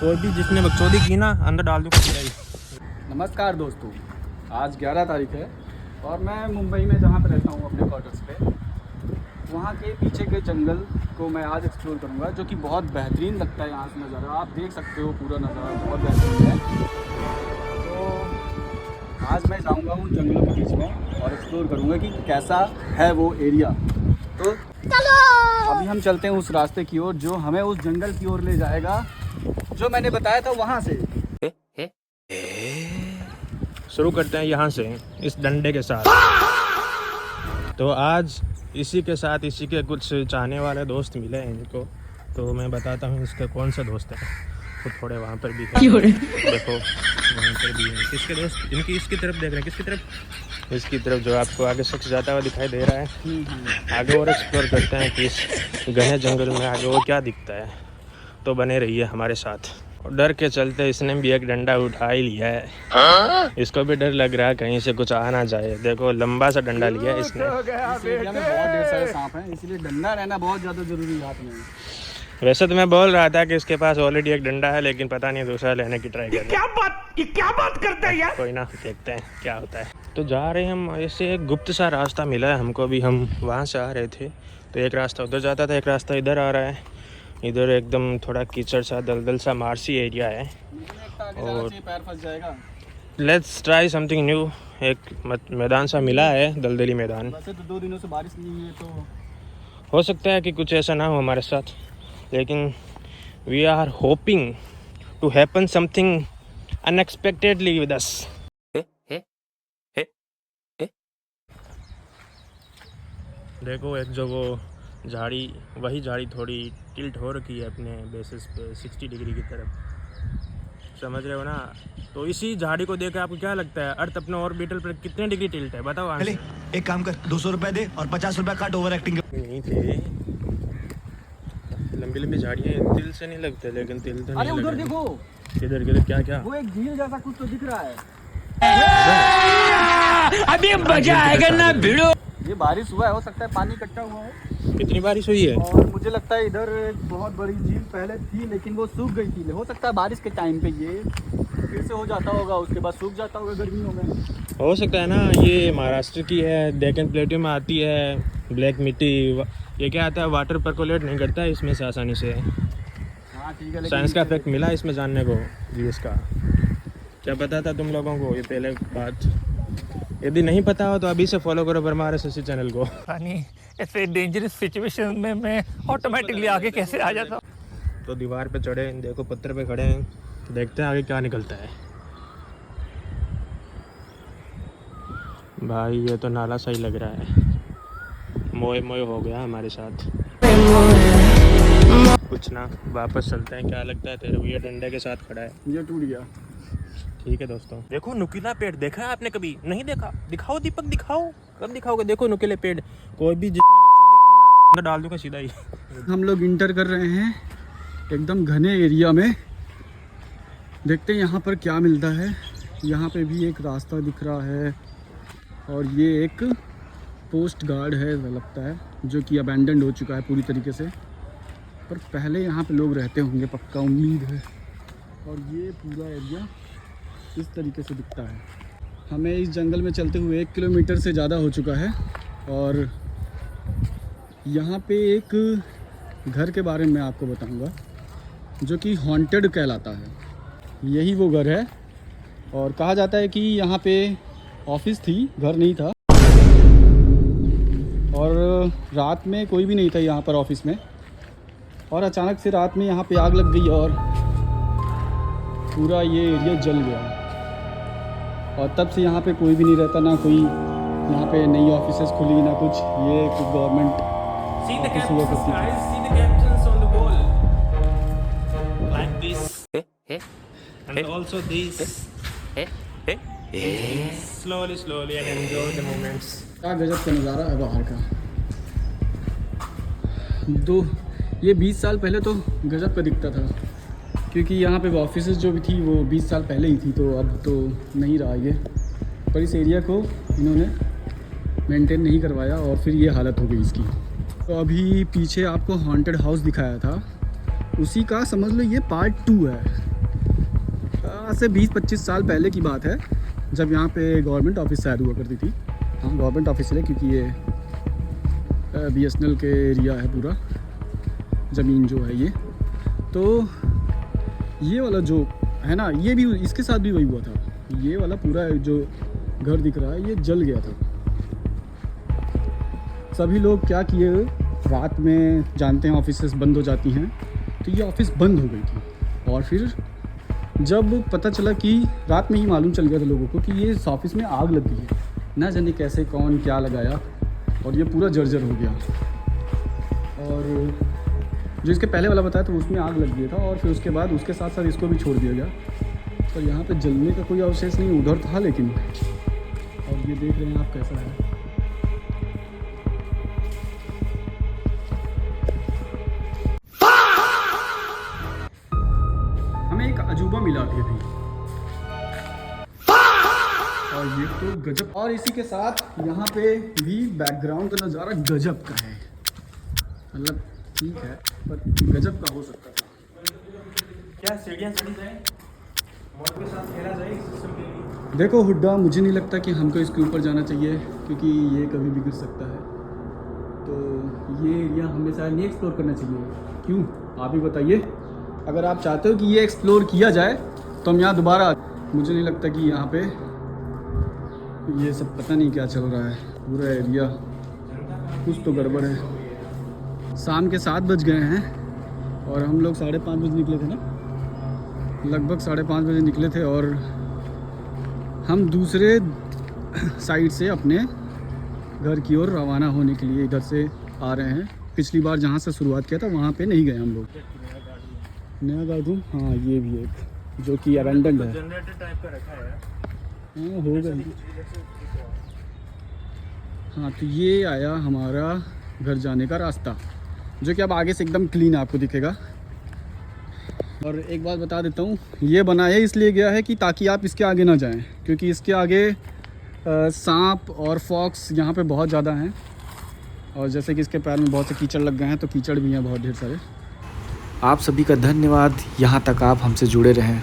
कोई भी जिसने बकचोदी की ना अंदर डाल दो। नमस्कार दोस्तों, आज 11 तारीख है और मैं मुंबई में जहाँ पर रहता हूँ अपने क्वार्टर्स पे, वहाँ के पीछे के जंगल को मैं आज एक्सप्लोर करूँगा, जो कि बहुत बेहतरीन लगता है। यहाँ से नज़ारा आप देख सकते हो, पूरा नज़ारा बहुत बेहतरीन है। तो आज मैं जाऊँगा उन जंगलों के बीच में और एक्सप्लोर करूँगा कि कैसा है वो एरिया। तो अभी हम चलते हैं उस रास्ते की ओर जो हमें उस जंगल की ओर ले जाएगा जो मैंने बताया था वहाँ से। शुरू करते हैं यहाँ से इस डंडे के साथ। तो आज इसी के साथ इसी के कुछ चाहने वाले दोस्त मिले हैं इनको, तो मैं बताता हूँ इसके कौन से दोस्त हैं। तो थोड़े वहाँ पर भी हैं, देखो वहाँ पर भी हैं। किसके दोस्त इनकी इसकी तरफ देख रहे हैं, किसकी तरफ? इसकी तरफ जो आपको आगे शख्स जाता हुआ दिखाई दे रहा है। आगे और एक्सप्लोर करते हैं कि इस घने जंगल में आगे वो क्या दिखता है। तो बने रहिए हमारे साथ। डर के चलते इसने भी एक डंडा उठा ही लिया है। इसको भी डर लग रहा है कहीं से कुछ आ ना जाए। देखो लंबा सा डंडा लिया है इसने। इस एरिया में बहुत ढेर सारे सांप हैं, इसलिए डंडा रहना बहुत ज़्यादा ज़रूरी है हाथ में। वैसे तो मैं बोल रहा था कि इसके पास ऑलरेडी एक डंडा है, लेकिन पता नहीं दूसरा लेने की ट्राई कर रहा है। ये क्या बात करता है यार? कोई ना, देखते हैं क्या होता है। तो जा रहे हैं हम, ऐसे एक गुप्त सा रास्ता मिला है हमको। भी हम वहाँ से आ रहे थे तो एक रास्ता उधर जाता था, एक रास्ता इधर आ रहा है। इधर एकदम थोड़ा कीचड़ सा दलदल सा मार्सी एरिया है और पैर फंस जाएगा। Let's try something new. एक मैदान सा मिला है, दलदली मैदान। वैसे तो 2 दिनों से बारिश नहीं हुई है, तो हो सकता है कि कुछ ऐसा ना हो हमारे साथ, लेकिन we are hoping to happen something unexpectedly with us. देखो एक जो वो झाड़ी, वही झाड़ी थोड़ी टिल्ट हो रखी है अपने बेसिस पे 60 डिग्री की तरफ, समझ रहे हो ना? तो इसी झाड़ी को देखकर आपको क्या लगता है अर्थ अपने ऑर्बिटल पर कितने डिग्री टिल्ट है? बताओ आंसर। एक काम कर, 200 रुपए दे और 50 रुपए काट ओवर एक्टिंग। नहीं थे लंबी लंबी झाड़ियाँ तिल से नहीं लगते, लेकिन तिल तो अरे नहीं उधर लगे। देखो, किधर किधर क्या क्या? वो एक झील जैसा कुछ तो दिख रहा है। अभी मजा आएगा ना भिड़ो। ये बारिश हुआ है, हो सकता है पानी इकट्ठा हुआ है। कितनी बारिश हुई है? और मुझे लगता है इधर एक बहुत बड़ी झील पहले थी, लेकिन वो सूख गई थी। हो सकता है बारिश के टाइम पे ये फिर से हो जाता होगा, उसके बाद सूख जाता होगा गर्मियों में। हो सकता है ना। ये महाराष्ट्र की है, डेक्कन प्लेटू में आती है, ब्लैक मिट्टी। ये क्या आता है, वाटर परकोलेट नहीं करता है इसमें से आसानी से। हाँ ठीक है, साइंस का फैक्ट मिला इसमें जानने को जी। इसका क्या पता था तुम लोगों को? ये पहले बात, यदि नहीं पता हो तो अभी से फॉलो करो परमार एसएससी चैनल को। ऐसे डेंजरस सिचुएशन में मैं ऑटोमेटिकली आगे कैसे आ जाता हूँ। तो दीवार पे चढ़े, देखो पत्थर पे खड़े हैं, देखते हैं आगे क्या निकलता है। भाई ये तो नाला सही लग रहा है। मोए मोए हो गया हमारे साथ। कुछ ना, वापस चलते हैं। क्या लगता है तेरे को ये डंडे के साथ खड़ा है? ये टूट गया। ठीक है दोस्तों, देखो नुकीला पेड़ देखा है आपने कभी? नहीं देखा? दिखाओ दीपक, दिखाओ। कब दिखाओगे? देखो नुकीले पेड़। कोई भी जिसने बकचोदी की ना अंदर डाल दूंगा सीधा ही। हम लोग इंटर कर रहे हैं एकदम घने एरिया में। देखते हैं यहाँ पर क्या मिलता है। यहाँ पे भी एक रास्ता दिख रहा है और ये एक पोस्ट गार्ड है लगता है, जो कि अबैंडन्ड हो चुका है पूरी तरीके से, पर पहले यहाँ पे लोग रहते होंगे, पक्का उम्मीद है। और ये पूरा एरिया इस तरीके से दिखता है। हमें इस जंगल में चलते हुए 1 किलोमीटर से ज़्यादा हो चुका है और यहाँ पे एक घर के बारे में आपको बताऊंगा जो कि हॉन्टेड कहलाता है। यही वो घर है और कहा जाता है कि यहाँ पे ऑफिस थी, घर नहीं था। और रात में कोई भी नहीं था यहाँ पर ऑफिस में, और अचानक से रात में यहाँ पे आग लग गई और पूरा ये एरिया जल गया। और तब से यहाँ पे कोई भी नहीं रहता, ना कोई यहाँ पे नई ऑफिसेस खुली ना कुछ। ये कुछ गवर्नमेंट ऑफिस हुआ करती थी। क्या गजब का नज़ारा है बाहर का। ये 20 साल पहले तो गजब का दिखता था, क्योंकि यहाँ पे ऑफिस जो भी थी वो 20 साल पहले ही थी, तो अब तो नहीं रहा ये। पर इस एरिया को इन्होंने मेंटेन नहीं करवाया और फिर ये हालत हो गई इसकी। तो अभी पीछे आपको हॉन्टेड हाउस दिखाया था, उसी का समझ लो ये पार्ट 2 है। आज से 20-25 साल पहले की बात है, जब यहाँ पे गवर्नमेंट ऑफिस शायद हुआ करती थी। हाँ, गवर्नमेंट ऑफिस है क्योंकि ये BSNL के एरिया है पूरा, ज़मीन जो है ये। तो ये वाला जो है ना, ये भी इसके साथ भी वही हुआ था। ये वाला पूरा जो घर दिख रहा है ये जल गया था। सभी लोग क्या किए, रात में जानते हैं ऑफिसेस बंद हो जाती हैं, तो ये ऑफिस बंद हो गई थी। और फिर जब पता चला कि रात में ही मालूम चल गया था लोगों को कि ये इस ऑफिस में आग लग गई है, ना जाने कैसे कौन क्या लगाया, और ये पूरा जर्जर हो गया। और जो इसके पहले वाला बताया तो उसमें आग लग गया था, और फिर उसके बाद उसके साथ साथ इसको भी छोड़ दिया गया। तो यहाँ पे जलने का कोई अवशेष नहीं, उधर था लेकिन। और ये देख रहे हैं आप कैसा है। हमें एक अजूबा मिला अभी, और ये तो गजब। और इसी के साथ यहाँ पे भी बैकग्राउंड का नज़ारा गजब का है। मतलब ठीक है पर गजब का हो सकता था। क्या सीढ़ियाँ चढ़ी जाए, मौत के साथ खेला जाए इस सिस्टम के लिए। देखो हुड्डा, मुझे नहीं लगता कि हमको इसके ऊपर जाना चाहिए, क्योंकि ये कभी भी गिर सकता है। तो ये एरिया हमें शायद नहीं एक्सप्लोर करना चाहिए। क्यों, आप ही बताइए। अगर आप चाहते हो कि ये एक्सप्लोर किया जाए तो हम यहाँ दोबारा। मुझे नहीं लगता कि यहाँ पे ये सब पता नहीं क्या चल रहा है, पूरा एरिया कुछ तो गड़बड़ है। शाम के 7 बज गए हैं और हम लोग 5:30 बजे निकले थे ना, लगभग 5:30 बजे निकले थे, और हम दूसरे साइड से अपने घर की ओर रवाना होने के लिए इधर से आ रहे हैं। पिछली बार जहाँ से शुरुआत किया था वहाँ पे नहीं गए हम लोग। नया गार्डन, हाँ ये भी एक जो कि अबेंडन्ड है। जनरेटर टाइप का रखा है। हाँ होगा। हाँ तो ये आया हमारा घर जाने का रास्ता, जो कि अब आगे से एकदम क्लीन आपको दिखेगा। और एक बात बता देता हूँ, ये बनाया इसलिए गया है कि ताकि आप इसके आगे ना जाएं, क्योंकि इसके आगे सांप और फॉक्स यहाँ पे बहुत ज़्यादा हैं। और जैसे कि इसके पैर में बहुत से कीचड़ लग गए हैं, तो कीचड़ भी हैं बहुत ढेर सारे। आप सभी का धन्यवाद, यहाँ तक आप हमसे जुड़े रहें।